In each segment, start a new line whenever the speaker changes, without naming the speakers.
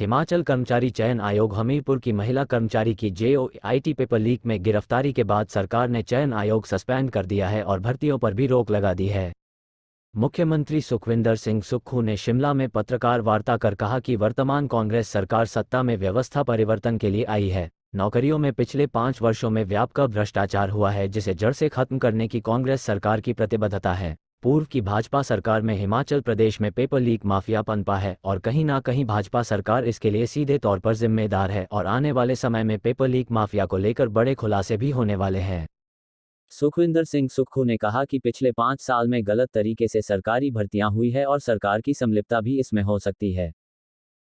हिमाचल कर्मचारी चयन आयोग हमीरपुर की महिला कर्मचारी की JOIT पेपर लीक में गिरफ्तारी के बाद सरकार ने चयन आयोग सस्पेंड कर दिया है और भर्तियों पर भी रोक लगा दी है। मुख्यमंत्री सुखविंदर सिंह सुक्खू ने शिमला में पत्रकार वार्ता कर कहा कि वर्तमान कांग्रेस सरकार सत्ता में व्यवस्था परिवर्तन के लिए आई है। नौकरियों में पिछले 5 वर्षों में व्यापक भ्रष्टाचार हुआ है जिसे जड़ से खत्म करने की कांग्रेस सरकार की प्रतिबद्धता है। पूर्व की भाजपा सरकार में हिमाचल प्रदेश में पेपर लीक माफिया पनपा है और कहीं ना कहीं भाजपा सरकार इसके लिए सीधे तौर पर जिम्मेदार है और आने वाले समय में पेपर लीक माफिया को लेकर बड़े खुलासे भी होने वाले हैं।
सुखविंदर सिंह सुक्खू ने कहा कि पिछले 5 साल में गलत तरीके से सरकारी भर्तियां हुई है और सरकार की संलिप्तता भी इसमें हो सकती है।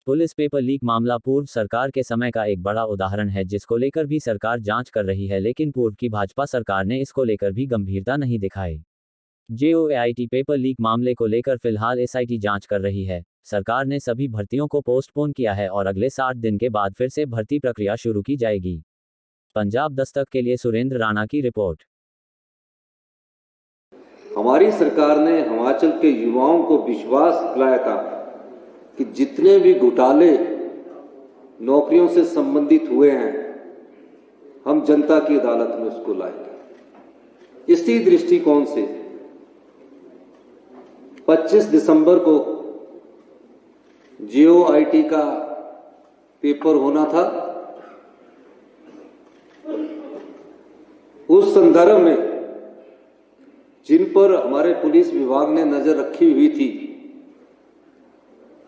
पुलिस पेपर लीक मामला पूर्व सरकार के समय का एक बड़ा उदाहरण है जिसको लेकर भी सरकार जांच कर रही है, लेकिन पूर्व की भाजपा सरकार ने इसको लेकर भी गंभीरता नहीं दिखाई। JOIT पेपर लीक मामले को लेकर फिलहाल SIT जांच कर रही है। सरकार ने सभी भर्तियों को पोस्टपोन किया है और अगले 60 दिन के बाद फिर से भर्ती प्रक्रिया शुरू की जाएगी। पंजाब दस्तक के लिए सुरेंद्र राणा की रिपोर्ट।
हमारी सरकार ने हिमाचल के युवाओं को विश्वास दिलाया था कि जितने भी घोटाले नौकरियों से संबंधित हुए हैं हम जनता की अदालत में उसको लाएंगे। इसी दृष्टिकोण से 25 दिसंबर को JOIT का पेपर होना था। उस संदर्भ में जिन पर हमारे पुलिस विभाग ने नजर रखी हुई थी,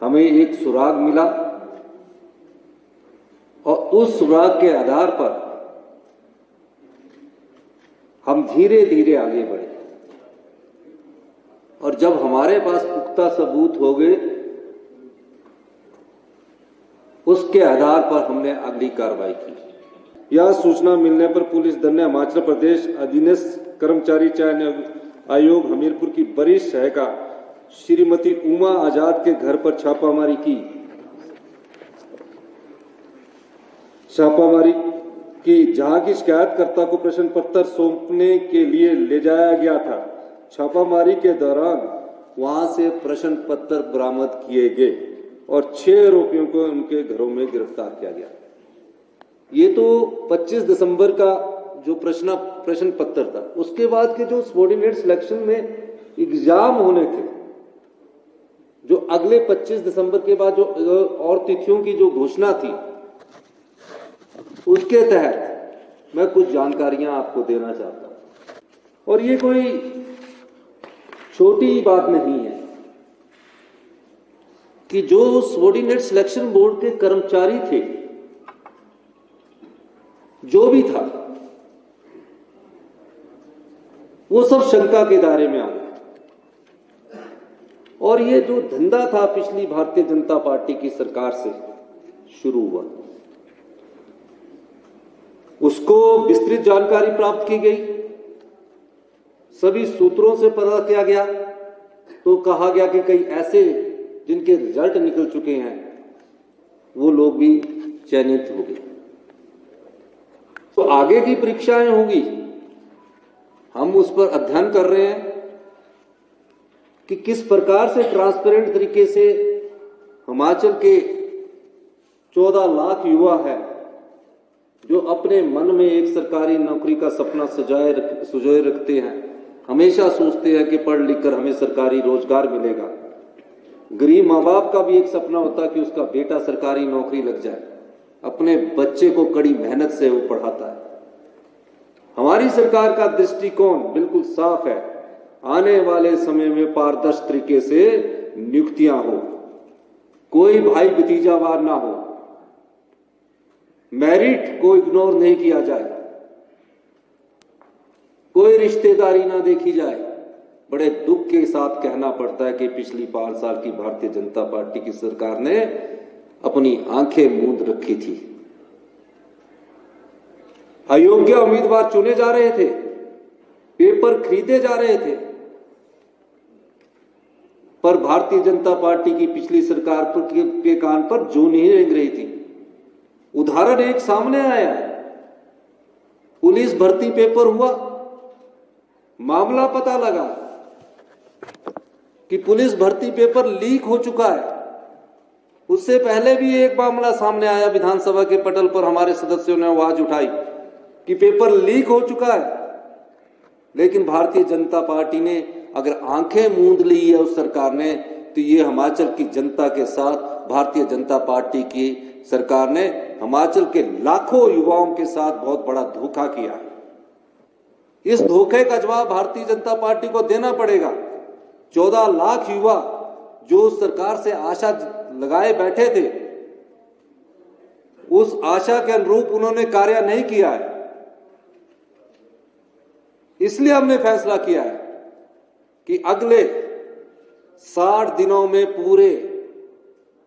हमें एक सुराग मिला और उस सुराग के आधार पर हम धीरे धीरे आगे बढ़े और जब हमारे पास पुख्ता सबूत हो गए उसके आधार पर हमने अगली कार्रवाई की।
यह सूचना मिलने पर पुलिस दल ने हिमाचल प्रदेश अधीनस्थ कर्मचारी चयन आयोग हमीरपुर की वरिष्ठ सहायिका श्रीमती उमा आजाद के घर पर छापामारी की जहां की शिकायतकर्ता को प्रश्न पत्र सौंपने के लिए ले जाया गया था। छापामारी के दौरान
वहां से प्रश्न पत्र बरामद किए गए और 6 आरोपियों को उनके घरों में गिरफ्तार किया गया। ये तो 25 दिसंबर का जो प्रश्न पत्र था। उसके बाद के जो सबऑर्डिनेट सिलेक्शन में एग्जाम होने थे, जो अगले 25 दिसंबर के बाद जो और तिथियों की जो घोषणा थी, उसके तहत मैं कुछ जानकारियां आपको देना चाहता हूं। और ये कोई छोटी बात नहीं है कि जो सबऑर्डिनेट सिलेक्शन बोर्ड के कर्मचारी थे, जो भी था, वो सब शंका के दायरे में आ गए। और ये जो धंधा था पिछली भारतीय जनता पार्टी की सरकार से शुरू हुआ, उसको विस्तृत जानकारी प्राप्त की गई। सभी सूत्रों से पता किया गया तो कहा गया कि कई ऐसे जिनके रिजल्ट निकल चुके हैं वो लोग भी चयनित हो गए। तो आगे की परीक्षाएं होंगी, हम उस पर अध्ययन कर रहे हैं कि किस प्रकार से ट्रांसपेरेंट तरीके से हिमाचल के 14 लाख युवा है जो अपने मन में एक सरकारी नौकरी का सपना सुजोए रखते हैं, हमेशा सोचते हैं कि पढ़ लिख कर हमें सरकारी रोजगार मिलेगा। गरीब माँ बाप का भी एक सपना होता है कि उसका बेटा सरकारी नौकरी लग जाए, अपने बच्चे को कड़ी मेहनत से वो पढ़ाता है। हमारी सरकार का दृष्टिकोण बिल्कुल साफ है, आने वाले समय में पारदर्शी तरीके से नियुक्तियां हो, कोई भाई भतीजावार ना हो, मेरिट को इग्नोर नहीं किया जाए, कोई रिश्तेदारी ना देखी जाए। बड़े दुख के साथ कहना पड़ता है कि पिछली 5 साल की भारतीय जनता पार्टी की सरकार ने अपनी आंखें मूंद रखी थी। अयोग्य उम्मीदवार चुने जा रहे थे, पेपर खरीदे जा रहे थे, पर भारतीय जनता पार्टी की पिछली सरकार के कान पर जूं नहीं रेंग रही थी। उदाहरण एक सामने आया, पुलिस भर्ती पेपर हुआ, मामला पता लगा कि पुलिस भर्ती पेपर लीक हो चुका है। उससे पहले भी एक मामला सामने आया, विधानसभा के पटल पर हमारे सदस्यों ने आवाज उठाई कि पेपर लीक हो चुका है, लेकिन भारतीय जनता पार्टी ने अगर आंखें मूंद ली है उस सरकार ने, तो ये हिमाचल की जनता के साथ भारतीय जनता पार्टी की सरकार ने हिमाचल के लाखों युवाओं के साथ बहुत बड़ा धोखा किया है। इस धोखे का जवाब भारतीय जनता पार्टी को देना पड़ेगा। 14 लाख युवा जो उस सरकार से आशा लगाए बैठे थे, उस आशा के अनुरूप उन्होंने कार्य नहीं किया है। इसलिए हमने फैसला किया है कि अगले 60 दिनों में पूरे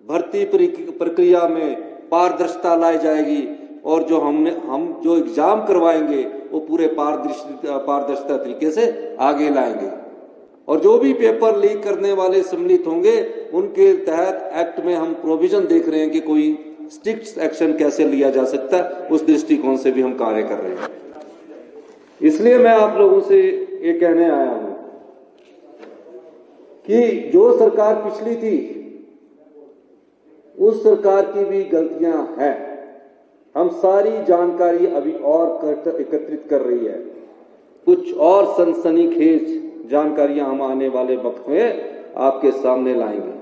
भर्ती प्रक्रिया में पारदर्शिता लाई जाएगी और जो हम जो एग्जाम करवाएंगे वो पूरे पारदर्शिता तरीके से आगे लाएंगे। और जो भी पेपर लीक करने वाले सम्मिलित होंगे उनके तहत एक्ट में हम प्रोविजन देख रहे हैं कि कोई स्ट्रिक्ट एक्शन कैसे लिया जा सकता है, उस दृष्टिकोण से भी हम कार्य कर रहे हैं। इसलिए मैं आप लोगों से ये कहने आया हूं कि जो सरकार पिछली थी उस सरकार की भी गलतियां हैं। हम सारी जानकारी अभी और एकत्रित कर रही है। कुछ और सनसनीखेज जानकारियां हम आने वाले वक्त में आपके सामने लाएंगे।